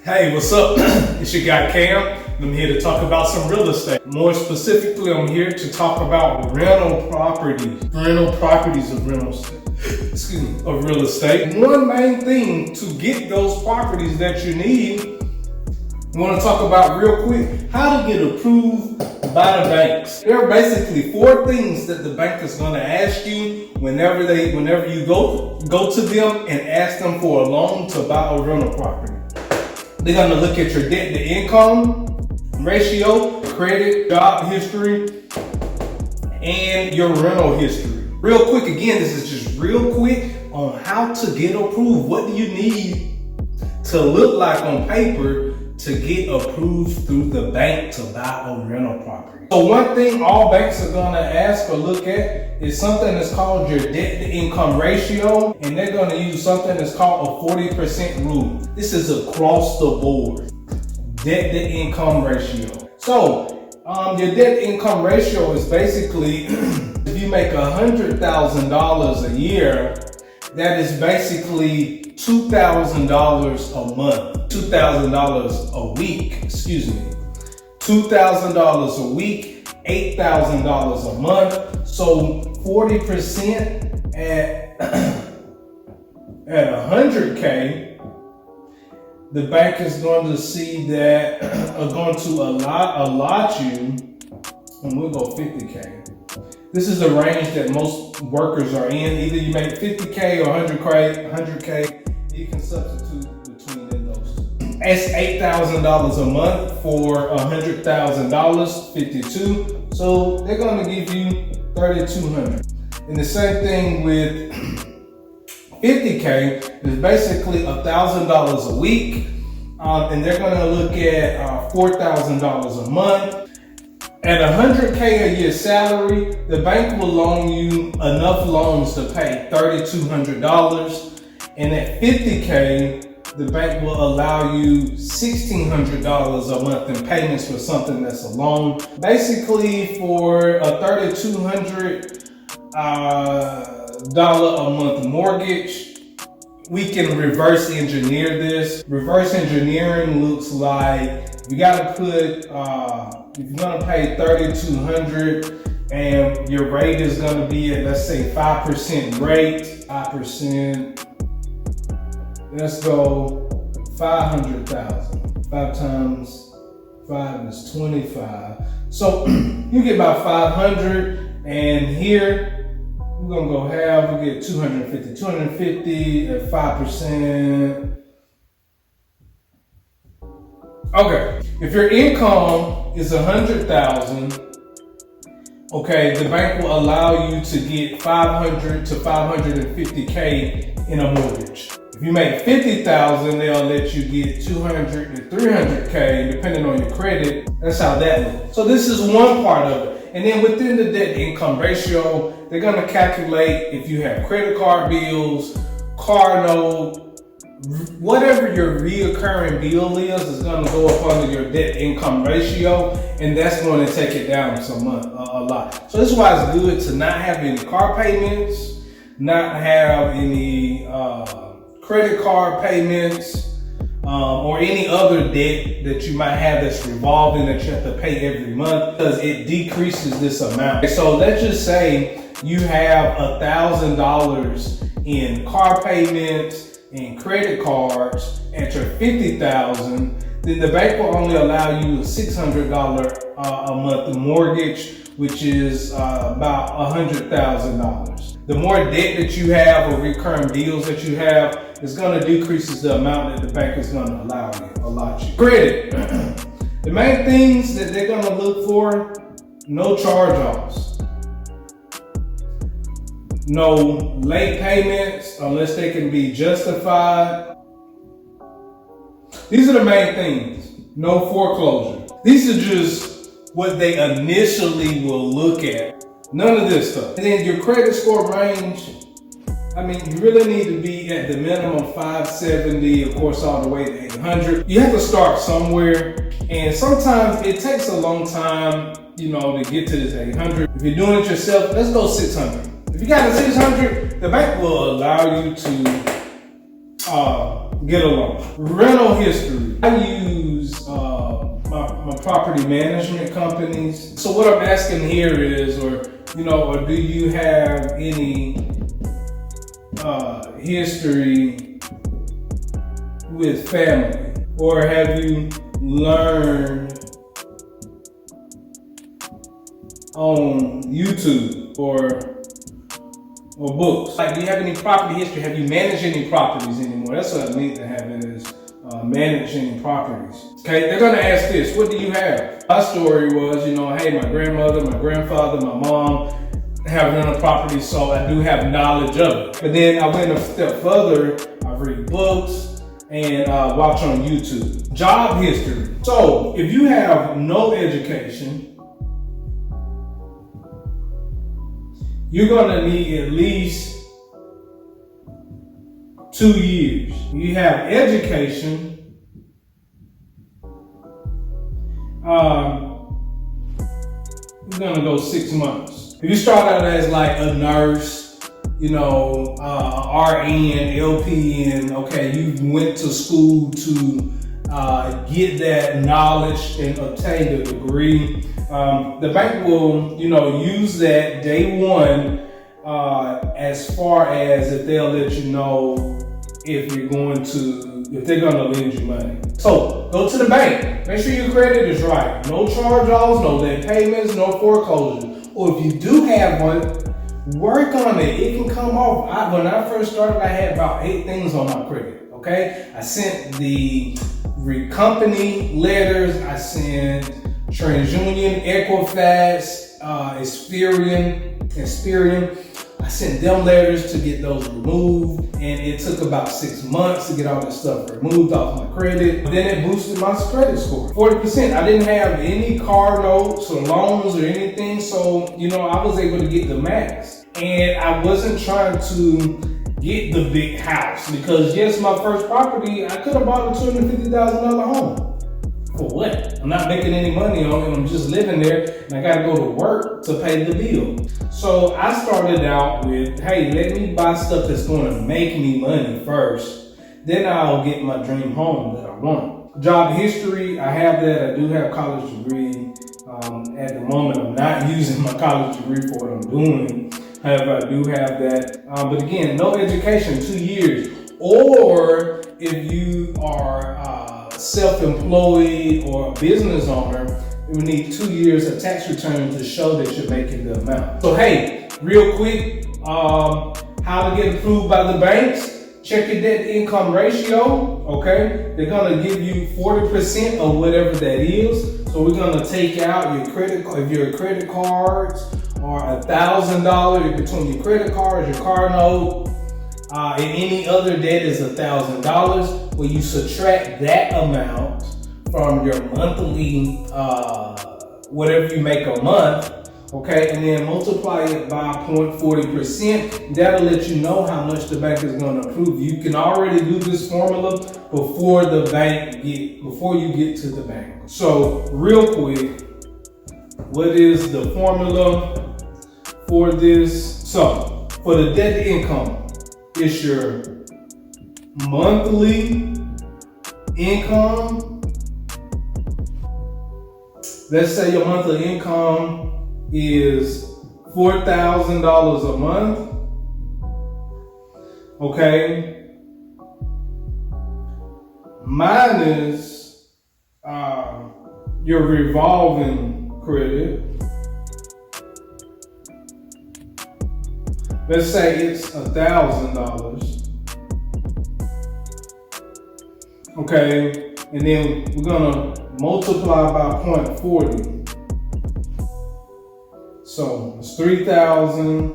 Hey, what's up? It's your guy Cam. I'm here to talk about some real estate. More specifically, I'm here to talk about rental properties. Rental properties of real estate. One main thing to get those properties that you need, I want to talk about real quick, how to get approved by the banks. There are basically 4 things that the bank is going to ask you whenever you go to them and ask them for a loan to buy a rental property. They're going to look at your debt to income ratio, credit, job history, and your rental history. Real quick, again, this is just real quick on how to get approved. What do you need to look like on paper to get approved through the bank to buy a rental property? So one thing all banks are going to ask or look at is something that's called your debt to income ratio, and they're going to use something that's called a 40% rule. This is across the board, debt to income ratio. So your debt to income ratio is basically if you make $100,000 a year, that is basically $2,000 a month, $2,000 a week, $2,000 a week, $8,000 a month. So 40% at 100K, the bank is going to see that are going to allot you, and we'll go 50K. This is the range that most workers are in. Either you make 50K or 100K, you can substitute between those two. That's $8,000 a month for $100,000, 52. So they're going to give you $3,200. And the same thing with 50K is basically $1,000 a week. And they're going to look at $4,000 a month. At 100K a year salary, the bank will loan you enough loans to pay $3,200. And at 50K, the bank will allow you $1,600 a month in payments for something that's a loan. Basically, for a $3,200 a month mortgage, we can reverse engineer this. Reverse engineering looks like you gotta put, if you're gonna pay $3,200 and your rate is gonna be at, let's say 5% rate, 5%, let's go 500,000. 5 times 5 is 25. So you get about 500, and here, we're gonna go half, we'll get 250. 250 at 5%. Okay, if your income is 100,000, okay, the bank will allow you to get 500 to 550K in a mortgage. If you make 50,000, they'll let you get 200 to 300K depending on your credit. That's how that looks. So this is one part of it. And then within the debt to income ratio, they're gonna calculate if you have credit card bills, car note, whatever your reoccurring bill is gonna go up under your debt to income ratio, and that's going to take it down a lot. So this is why it's good to not have any car payments, not have any credit card payments, or any other debt that you might have that's revolving that you have to pay every month, because it decreases this amount. So let's just say you have $1,000 in car payments and credit cards at your 50,000, then the bank will only allow you a $600 a month mortgage, which is about $100,000. The more debt that you have or recurring bills that you have, it's going to decrease the amount that the bank is going to allot you. Credit. The main things that they're going to look for: no charge-offs, no late payments unless they can be justified. These are the main things. No foreclosure. These are just what they initially will look at. None of this stuff. And then your credit score range, I mean, you really need to be at the minimum 570, of course, all the way to 800. You have to start somewhere, and sometimes it takes a long time, to get to this 800. If you're doing it yourself, let's go 600. If you got a 600, the bank will allow you to get a loan. Rental history. I use my property management companies. So what I'm asking here is, or do you have any history with family, or have you learned on YouTube or books? Like, do you have any property history? Have you managed any properties anymore? That's what I need to have, it is manage any properties. Okay, they're gonna ask this: what do you have? My story was, hey, my grandmother, my grandfather, my mom have rental properties, so I do have knowledge of it. But then I went a step further. I read books and watch on YouTube. Job history. So if you have no education, you're gonna need at least 2 years. You have education, you're gonna go 6 months. If you start out as like a nurse, RN, LPN, okay, you went to school to get that knowledge and obtain a degree. The bank will, use that day one as far as if they'll let you know if they're gonna lend you money. So go to the bank, make sure your credit is right. No charge-offs, no late payments, no foreclosure. Or if you do have one, work on it. It can come off. When I first started, I had about 8 things on my credit. Okay, I sent the company letters. I sent TransUnion, Equifax, Experian. I sent them letters to get those removed, and it took about 6 months to get all that stuff removed off my credit. Then it boosted my credit score 40%. I didn't have any car notes or loans or anything, so I was able to get the max. And I wasn't trying to get the big house because, yes, my first property, I could have bought a $250,000 home. For what? I'm not making any money on it. I'm just living there, and I got to go to work to pay the bill. So I started out with, hey, let me buy stuff that's going to make me money first. Then I'll get my dream home that I want. Job history, I have that. I do have college degree. At the moment, I'm not using my college degree for what I'm doing. However, I do have that. But again, no education, 2 years. Or if you are self-employed or a business owner, you would need 2 years of tax return to show that you're making the amount. So hey, real quick, how to get approved by the banks? Check your debt to income ratio, okay? They're gonna give you 40% of whatever that is. So we're gonna take out your credit, if your credit cards are $1,000 between your credit cards, your car note, and any other debt is $1,000. Well, you subtract that amount from your monthly, whatever you make a month, okay, and then multiply it by 0.40%. That'll let you know how much the bank is going to approve. You can already do this formula before you get to the bank. So, real quick, what is the formula for this? So, for the debt to income, it's your monthly income. Let's say your monthly income is $4,000 a month. Okay. Minus your revolving credit. Let's say it's $1,000. Okay, and then we're gonna multiply by 0.40. So it's 3,000,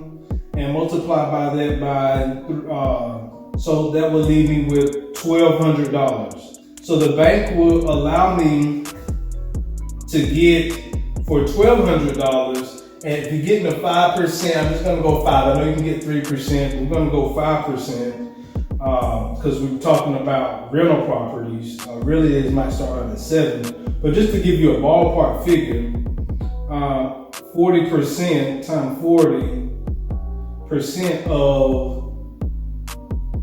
and multiply by that so that will leave me with $1,200. So the bank will allow me to get for $1,200. And if you're getting a 5%, I'm just gonna go 5. I know you can get 3%. We're gonna go 5%. Because we're talking about rental properties. Really, it might start out at 7. But just to give you a ballpark figure, 40% times 40% of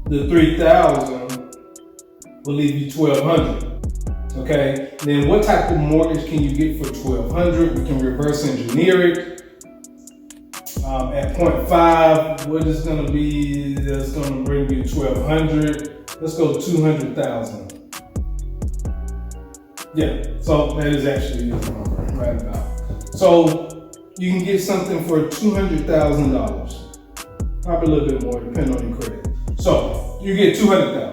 the 3,000 will leave you $1,200. Okay, then what type of mortgage can you get for $1,200? We can reverse engineer it. At 0.5, what is going to be? That's going to bring you $1,200. Let's go $200,000. Yeah, so that is actually the number right about. So you can get something for $200,000, probably a little bit more, depending on your credit. So you get $200,000.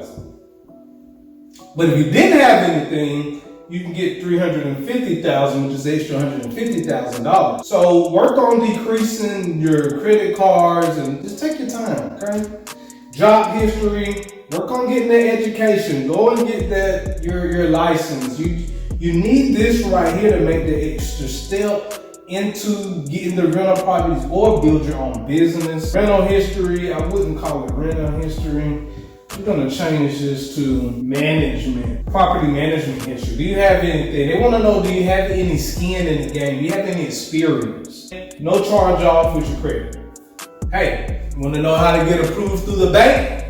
But if you didn't have anything, you can get $350,000, which is extra $150,000. So work on decreasing your credit cards and just take your time, okay? Job history, work on getting that education. Go and get that your license. You need this right here to make the extra step into getting the rental properties or build your own business. Rental history, I wouldn't call it rental history. We're gonna change this to management, property management history. Do you have anything? They wanna know, do you have any skin in the game? Do you have any experience? No charge off with your credit. Hey, you wanna know how to get approved through the bank?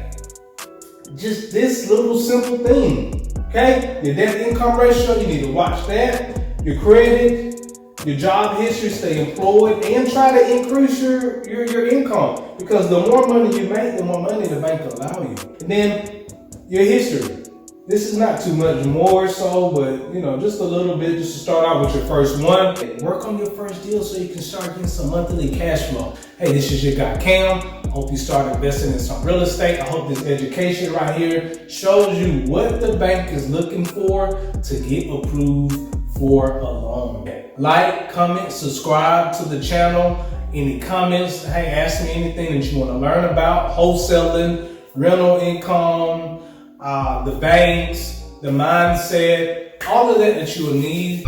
Just this little simple thing, okay? Your debt income ratio, you need to watch that. Your credit, your job history, stay employed, and try to increase your income. Because the more money you make, the more money the bank will allow you. And then your history. This is not too much more so, but just a little bit, just to start out with your first one. Work on your first deal so you can start getting some monthly cash flow. Hey, this is your guy Cam. I hope you start investing in some real estate. I hope this education right here shows you what the bank is looking for to get approved for a loan. Like, comment, subscribe to the channel. Any comments? Hey, ask me anything that you want to learn about. Wholesaling, rental income, the banks, the mindset, all of that you will need.